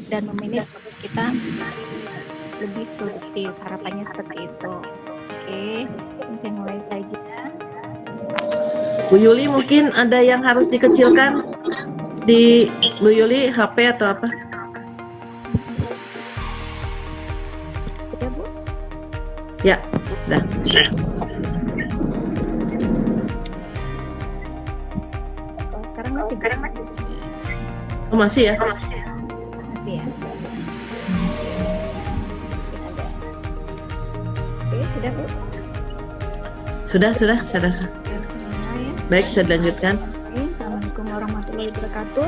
dan memanage waktu kita lebih produktif. Harapannya seperti itu. Oke, saya mulai saja. Bu Yuli, mungkin ada yang harus dikecilkan di Bu Yuli, HP atau apa? Sudah, Bu? Ya, sudah. Sekarang masih? Oh, masih ya? Masih ya. Oke, sudah, Bu? Sudah. Ya. Baik, bisa dilanjutkan. Assalamualaikum warahmatullahi wabarakatuh.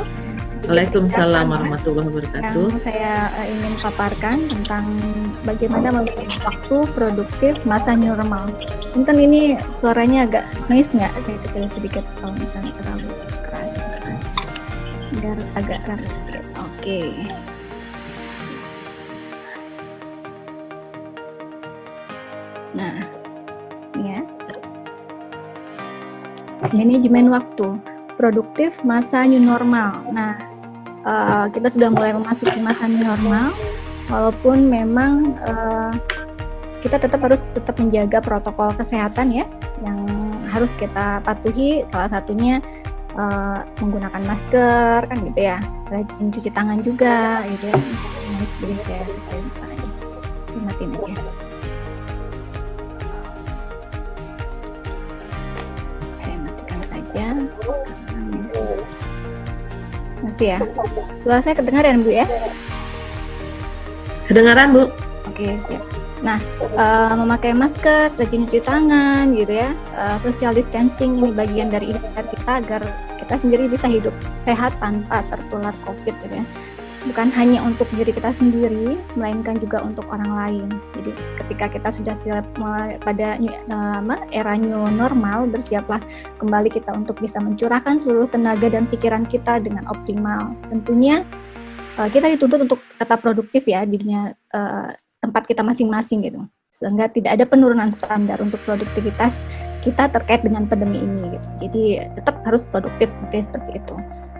Waalaikumsalam warahmatullahi wabarakatuh. Yang saya ingin paparkan tentang bagaimana memanage waktu produktif masa new normal. Punten ini suaranya agak noise nggak? Saya kecil sedikit kalau misalnya terlalu keras. Biar agak keras sedikit. Oke. Nah, ini ya. Manajemen waktu produktif masa new normal. Nah, kita sudah mulai memasuki masa new normal, walaupun memang kita harus tetap menjaga protokol kesehatan ya, yang harus kita patuhi. Salah satunya menggunakan masker, kan gitu ya, rajin cuci tangan juga, gitu ya. Jadi saya matiin aja. Masih ya? Suara saya kedengaran, Bu ya? Kedengaran, Bu. Oke, siap. Nah, memakai masker, rajin cuci tangan gitu ya, social distancing ini bagian dari ikhtiar kita agar kita sendiri bisa hidup sehat tanpa tertular COVID gitu ya. Bukan hanya untuk diri kita sendiri, melainkan juga untuk orang lain. Jadi ketika kita sudah siap mulai pada era new normal, bersiaplah kembali kita untuk bisa mencurahkan seluruh tenaga dan pikiran kita dengan optimal. Tentunya kita dituntut untuk tetap produktif ya di dunia tempat kita masing-masing gitu, sehingga tidak ada penurunan standar untuk produktivitas kita terkait dengan pandemi ini gitu. Jadi tetap harus produktif seperti itu.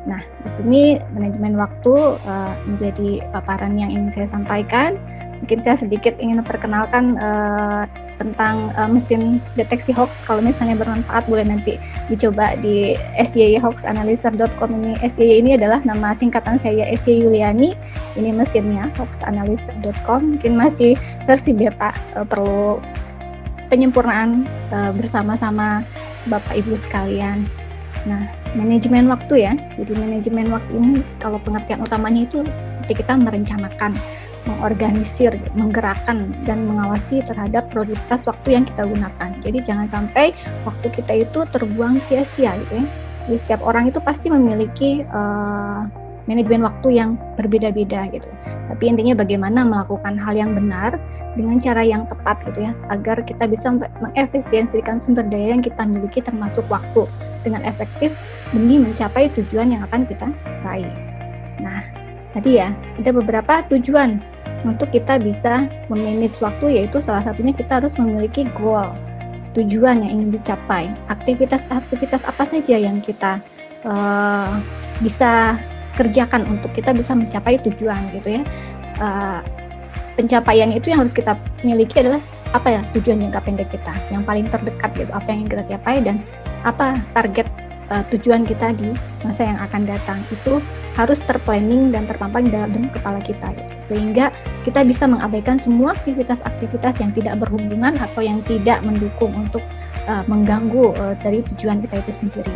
Nah, di sini manajemen waktu menjadi paparan yang ingin saya sampaikan. Mungkin saya sedikit ingin memperkenalkan tentang mesin deteksi hoax. Kalau misalnya bermanfaat, boleh nanti dicoba di syhoaxanalyzer.com ini. SYY ini adalah nama singkatan saya, SY Yuliani. Ini mesinnya, hoaxanalyzer.com. Mungkin masih versi beta, perlu penyempurnaan bersama-sama Bapak Ibu sekalian. Nah, manajemen waktu ya. Jadi manajemen waktu ini kalau pengertian utamanya itu seperti kita merencanakan, mengorganisir, menggerakkan dan mengawasi terhadap prioritas waktu yang kita gunakan. Jadi jangan sampai waktu kita itu terbuang sia-sia gitu ya. Jadi setiap orang itu pasti memiliki manajemen waktu yang berbeda-beda gitu. Tapi intinya bagaimana melakukan hal yang benar dengan cara yang tepat gitu ya, agar kita bisa mengefisiensikan sumber daya yang kita miliki termasuk waktu dengan efektif demi mencapai tujuan yang akan kita raih. Nah, tadi ya ada beberapa tujuan untuk kita bisa memanage waktu, yaitu salah satunya kita harus memiliki goal, tujuan yang ingin dicapai, aktivitas apa saja yang kita bisa kerjakan untuk kita bisa mencapai tujuan gitu ya. Pencapaian itu yang harus kita miliki adalah apa ya, tujuan jangka pendek kita yang paling terdekat gitu, apa yang ingin kita capai dan apa target tujuan kita di masa yang akan datang. Itu harus terplanning dan terpampang dalam kepala kita gitu. Sehingga kita bisa mengabaikan semua aktivitas-aktivitas yang tidak berhubungan atau yang tidak mendukung untuk mengganggu dari tujuan kita itu sendiri.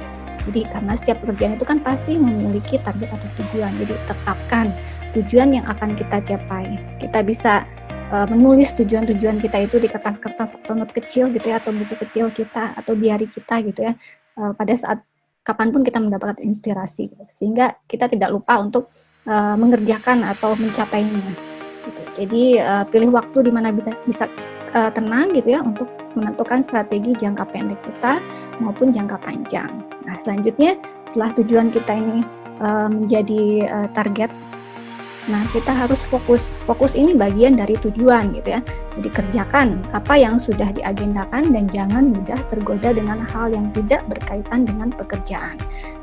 Jadi karena setiap pekerjaan itu kan pasti memiliki target atau tujuan. Jadi tetapkan tujuan yang akan kita capai. Kita bisa menulis tujuan-tujuan kita itu di kertas-kertas atau note kecil gitu ya, atau buku kecil kita atau diary kita gitu ya. Pada saat kapanpun kita mendapatkan inspirasi gitu. Sehingga kita tidak lupa untuk mengerjakan atau mencapainya gitu. Jadi pilih waktu di mana bisa tenang gitu ya untuk menentukan strategi jangka pendek kita maupun jangka panjang. Nah, selanjutnya setelah tujuan kita ini menjadi target, nah kita harus fokus ini bagian dari tujuan gitu ya. Jadi kerjakan apa yang sudah diagendakan dan jangan mudah tergoda dengan hal yang tidak berkaitan dengan pekerjaan.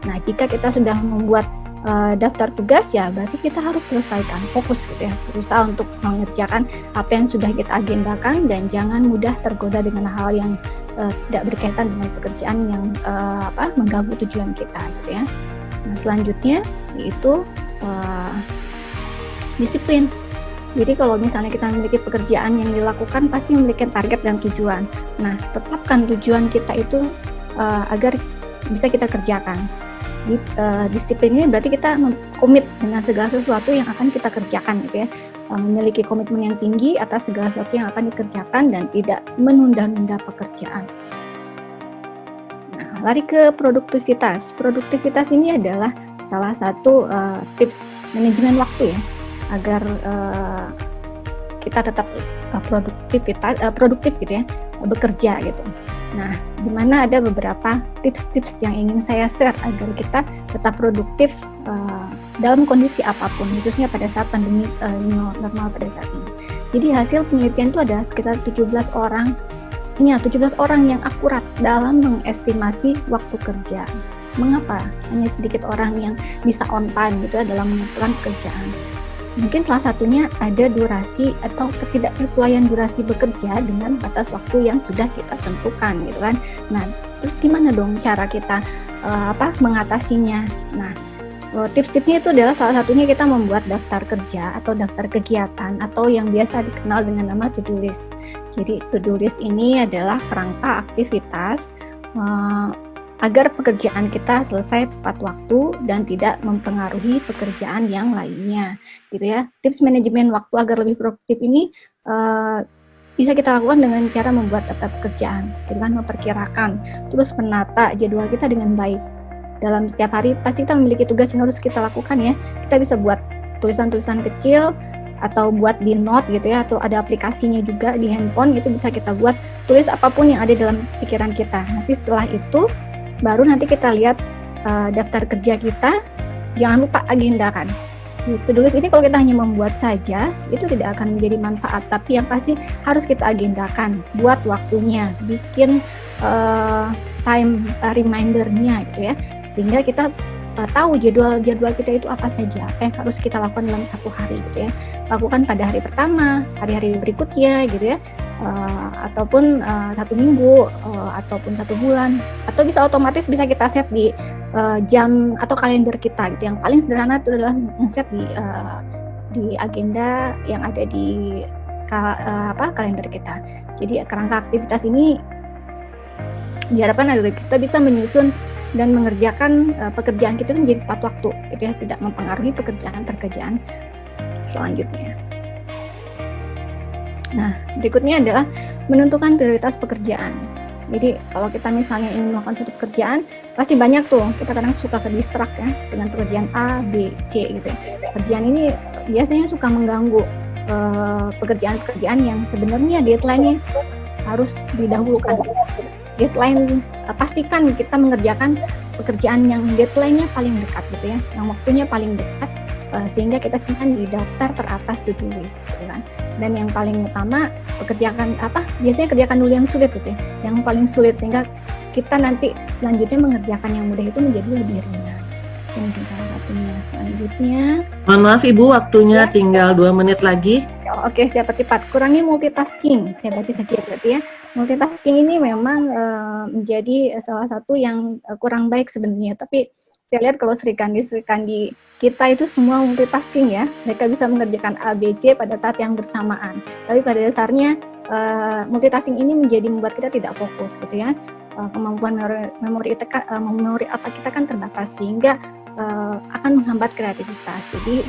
Nah, jika kita sudah membuat daftar tugas, ya berarti kita harus selesaikan, fokus gitu ya, berusaha untuk mengerjakan apa yang sudah kita agendakan dan jangan mudah tergoda dengan hal yang tidak berkaitan dengan pekerjaan yang mengganggu tujuan kita gitu ya. Nah, selanjutnya yaitu disiplin. Jadi kalau misalnya kita memiliki pekerjaan yang dilakukan pasti memiliki target dan tujuan. Nah, tetapkan tujuan kita itu agar bisa kita kerjakan. Disiplin ini berarti kita komit dengan segala sesuatu yang akan kita kerjakan gitu ya. Memiliki komitmen yang tinggi atas segala sesuatu yang akan dikerjakan dan tidak menunda-nunda pekerjaan. Nah, lari ke produktivitas. Produktivitas ini adalah salah satu tips manajemen waktu ya, agar kita tetap produktif gitu ya, bekerja gitu. Nah, di mana ada beberapa tips-tips yang ingin saya share agar kita tetap produktif dalam kondisi apapun, khususnya pada saat pandemi normal pada saat ini. Jadi hasil penelitian itu ada sekitar 17 orang yang akurat dalam mengestimasi waktu kerja. Mengapa hanya sedikit orang yang bisa on time gitu ya dalam menentukan pekerjaan? Mungkin salah satunya ada durasi atau ketidaksesuaian durasi bekerja dengan batas waktu yang sudah kita tentukan gitu kan. Nah, terus gimana dong cara kita mengatasinya? Nah, tips-tipsnya itu adalah salah satunya kita membuat daftar kerja atau daftar kegiatan atau yang biasa dikenal dengan nama to-do list. Jadi to-do list ini adalah kerangka aktivitas agar pekerjaan kita selesai tepat waktu dan tidak mempengaruhi pekerjaan yang lainnya, gitu ya. Tips manajemen waktu agar lebih produktif ini bisa kita lakukan dengan cara membuat daftar pekerjaan, dengan memperkirakan, terus menata jadwal kita dengan baik. Dalam setiap hari pasti kita memiliki tugas yang harus kita lakukan ya. Kita bisa buat tulisan-tulisan kecil atau buat di note gitu ya, atau ada aplikasinya juga di handphone, itu bisa kita buat, tulis apapun yang ada dalam pikiran kita. Nanti setelah itu baru nanti kita lihat daftar kerja kita, jangan lupa agendakan. To-do list ini kalau kita hanya membuat saja, itu tidak akan menjadi manfaat, tapi yang pasti harus kita agendakan, buat waktunya, bikin time reminder-nya gitu ya, sehingga kita tahu jadwal kita itu apa saja, apa yang harus kita lakukan dalam satu hari gitu ya. Lakukan pada hari pertama, hari-hari berikutnya gitu ya, ataupun 1 minggu, ataupun 1 bulan, atau bisa otomatis bisa kita set di jam atau kalender kita gitu. Yang paling sederhana itu adalah nge-set di agenda yang ada di kalender kita. Jadi kerangka aktivitas ini diharapkan agar kita bisa menyusun dan mengerjakan pekerjaan kita itu menjadi tepat waktu, gitu ya, tidak mempengaruhi pekerjaan selanjutnya. Nah, berikutnya adalah menentukan prioritas pekerjaan. Jadi kalau kita misalnya ingin melakukan suatu pekerjaan, pasti banyak tuh, kita kadang suka ke-distract ya dengan pekerjaan A, B, C gitu ya. Pekerjaan ini biasanya suka mengganggu pekerjaan-pekerjaan yang sebenarnya deadline-nya harus didahulukan. Deadline, pastikan kita mengerjakan pekerjaan yang deadline-nya paling dekat gitu ya, yang waktunya paling dekat, sehingga kita simpan di daftar teratas to-do list gitu kan. Dan yang paling utama, biasanya kerjakan dulu yang sulit gitu ya, yang paling sulit, sehingga kita nanti selanjutnya mengerjakan yang mudah itu menjadi lebih ringan. Mungkin salah satunya. Selanjutnya, mohon maaf Ibu, waktunya tinggal 2 menit lagi. Oke, siap, cepat. Kurangi multitasking. Saya baca saja berarti ya. Multitasking ini memang menjadi salah satu yang kurang baik sebenarnya. Tapi saya lihat kalau Sri Kandi kita itu semua multitasking ya. Mereka bisa mengerjakan A, B, C pada saat yang bersamaan. Tapi pada dasarnya multitasking ini membuat kita tidak fokus gitu ya. Kemampuan memori otak kita kan terbatas, sehingga akan menghambat kreativitas. Jadi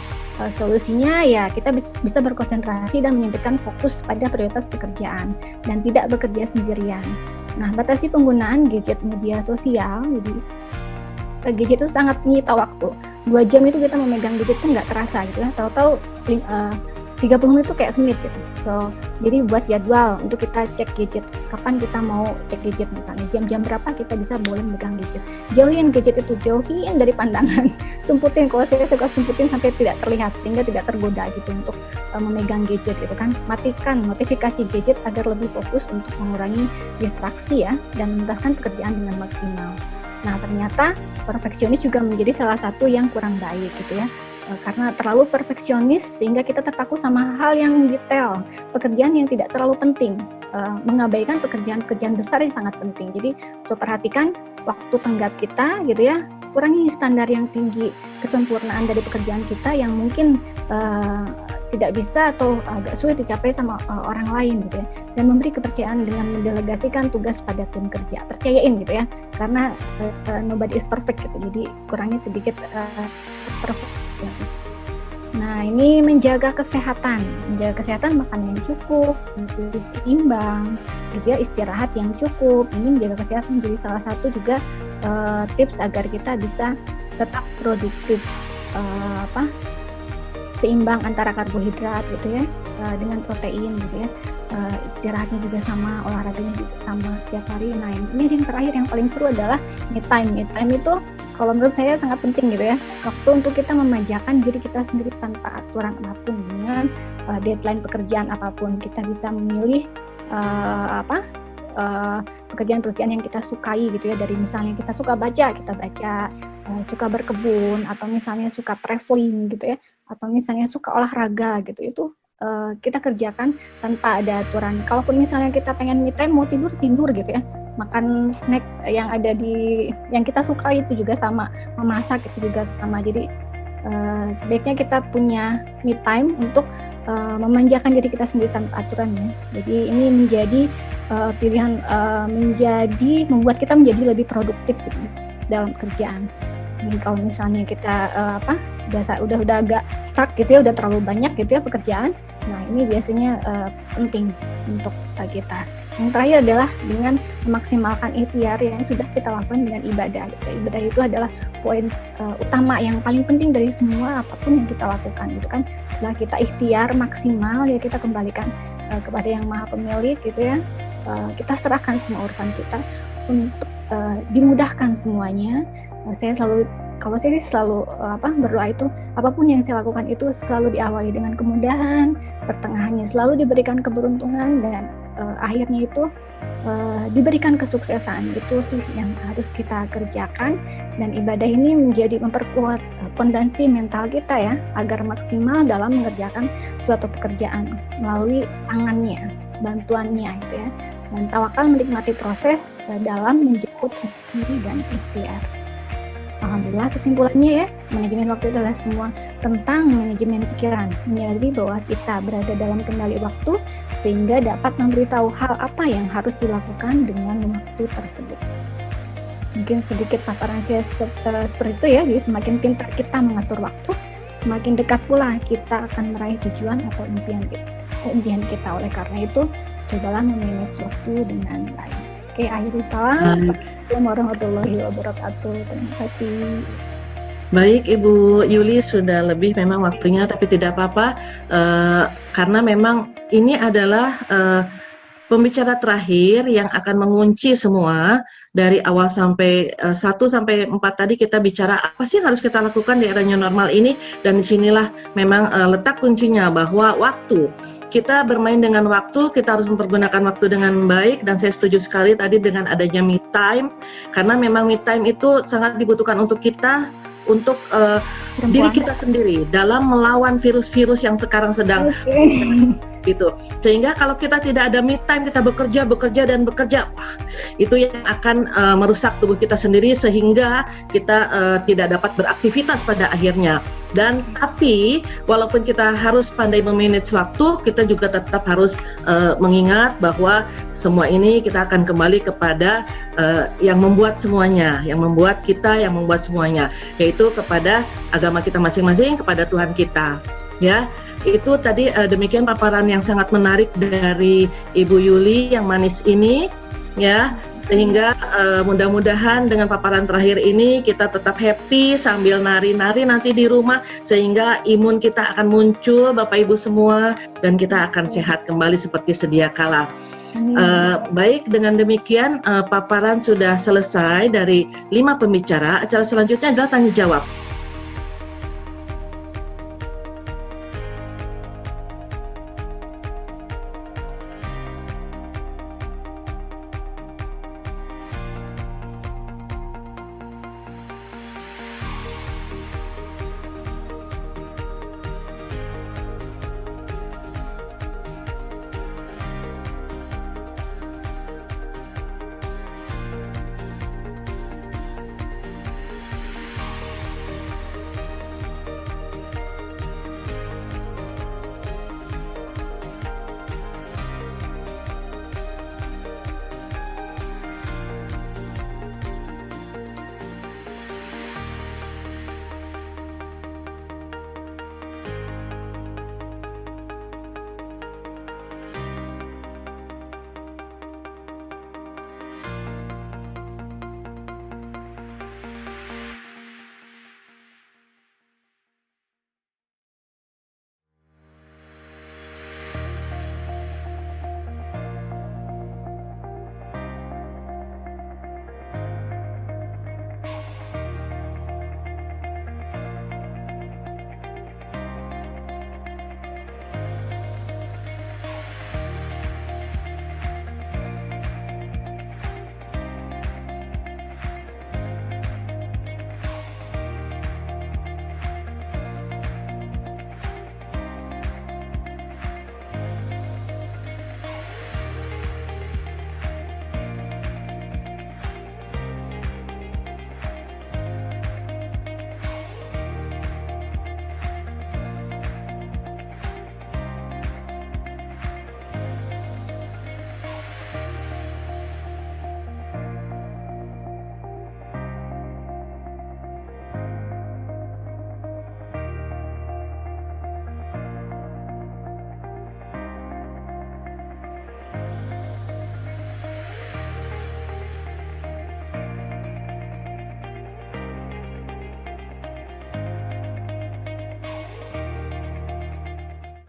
solusinya ya kita bisa berkonsentrasi dan menyempitkan fokus pada prioritas pekerjaan dan tidak bekerja sendirian. Nah, batasi penggunaan gadget media sosial. Jadi gadget itu sangat menyita waktu. 2 jam itu kita memegang gadget itu nggak terasa gitu ya. Tahu-tahu 30 menit itu kayak semenit gitu. Jadi buat jadwal untuk kita cek gadget. Kapan kita mau cek gadget misalnya, jam-jam berapa kita bisa boleh megang gadget. Jauhin gadget itu, jauhin dari pandangan. Sumputin, kalau saya suka sumputin sampai tidak terlihat, sehingga tidak tergoda gitu untuk memegang gadget gitu kan. Matikan notifikasi gadget agar lebih fokus untuk mengurangi distraksi ya, dan menuntaskan pekerjaan dengan maksimal. Nah, ternyata perfeksionis juga menjadi salah satu yang kurang baik gitu ya. Karena terlalu perfeksionis sehingga kita terpaku sama hal yang detail, pekerjaan yang tidak terlalu penting, mengabaikan pekerjaan-pekerjaan besar yang sangat penting. Jadi, perhatikan waktu tenggat kita gitu ya, kurangi standar yang tinggi kesempurnaan dari pekerjaan kita yang mungkin tidak bisa atau agak sulit dicapai sama orang lain gitu ya, dan memberi kepercayaan dengan mendelegasikan tugas pada tim kerja, percayain gitu ya, karena nobody is perfect gitu, jadi kurangi sedikit perfeksionis. Nah, ini menjaga kesehatan makan yang cukup, nutrisi seimbang, gitu ya, istirahat yang cukup, ini menjaga kesehatan jadi salah satu juga tips agar kita bisa tetap produktif, seimbang antara karbohidrat gitu ya dengan protein gitu ya, istirahatnya juga sama, olahraganya juga sama setiap hari. Nah, ini yang terakhir yang paling seru adalah me time itu kalau menurut saya sangat penting gitu ya, waktu untuk kita memanjakan diri kita sendiri tanpa aturan apapun, dengan deadline pekerjaan apapun. Kita bisa memilih pekerjaan-pekerjaan yang kita sukai gitu ya, dari misalnya kita suka baca, suka berkebun, atau misalnya suka traveling gitu ya, atau misalnya suka olahraga gitu, itu kita kerjakan tanpa ada aturan. Kalaupun misalnya kita pengen me time, mau tidur gitu ya, makan snack yang ada yang kita suka itu juga sama, memasak itu juga sama. Jadi sebaiknya kita punya me time untuk memanjakan diri kita sendiri tanpa aturan ya. Jadi ini menjadi pilihan, membuat kita menjadi lebih produktif gitu dalam kerjaan. Jadi kalau misalnya kita udah agak stuck gitu ya, udah terlalu banyak gitu ya pekerjaan, nah ini biasanya penting untuk kita. Yang terakhir adalah dengan memaksimalkan ikhtiar yang sudah kita lakukan dengan ibadah. Ibadah itu adalah poin utama yang paling penting dari semua apapun yang kita lakukan gitu kan. Setelah kita ikhtiar maksimal ya, kita kembalikan kepada Yang Maha Pemilik gitu ya. Kita serahkan semua urusan kita untuk dimudahkan semuanya. Kalau saya selalu berdoa itu, apapun yang saya lakukan itu selalu diawali dengan kemudahan, pertengahannya selalu diberikan keberuntungan, dan akhirnya itu diberikan kesuksesan. Itu sih yang harus kita kerjakan, dan ibadah ini menjadi memperkuat fondasi mental kita ya, agar maksimal dalam mengerjakan suatu pekerjaan melalui tangannya, bantuannya itu ya, dan tawakal menikmati proses dalam menjemput diri dan ikhtiar. Alhamdulillah, kesimpulannya ya, manajemen waktu adalah semua tentang manajemen pikiran, menyadari bahwa kita berada dalam kendali waktu sehingga dapat memberitahu hal apa yang harus dilakukan dengan waktu tersebut. Mungkin sedikit paparan saya seperti itu ya. Jadi semakin pintar kita mengatur waktu, semakin dekat pula kita akan meraih tujuan atau impian kita. Oleh karena itu, cobalah memanage waktu dengan baik. Oke, akhirnya salam. Assalamualaikum warahmatullahi wabarakatuh. Terima kasih. Baik, Ibu Yuli, sudah lebih memang waktunya, tapi tidak apa-apa, karena memang ini adalah pembicara terakhir yang akan mengunci semua dari awal sampai 1 sampai 4 tadi kita bicara apa sih yang harus kita lakukan di era new normal ini, dan disinilah memang letak kuncinya bahwa waktu. Kita bermain dengan waktu, kita harus mempergunakan waktu dengan baik, dan saya setuju sekali tadi dengan adanya me time, karena memang me time itu sangat dibutuhkan untuk kita, untuk diri kita sendiri dalam melawan virus-virus yang sekarang sedang gitu. Sehingga kalau kita tidak ada me time, kita bekerja, wah, itu yang akan merusak tubuh kita sendiri sehingga kita tidak dapat beraktivitas pada akhirnya. Dan tapi walaupun kita harus pandai memanage waktu, kita juga tetap harus mengingat bahwa semua ini kita akan kembali kepada yang membuat semuanya, yang membuat semuanya, yaitu kepada agama kita masing-masing, kepada Tuhan kita, ya. Itu tadi demikian paparan yang sangat menarik dari Ibu Yuli yang manis ini, ya, sehingga mudah-mudahan dengan paparan terakhir ini kita tetap happy sambil nari-nari nanti di rumah, sehingga imun kita akan muncul Bapak Ibu semua, dan kita akan sehat kembali seperti sedia kala. Baik, dengan demikian paparan sudah selesai dari 5 pembicara. Acara selanjutnya adalah tanya jawab.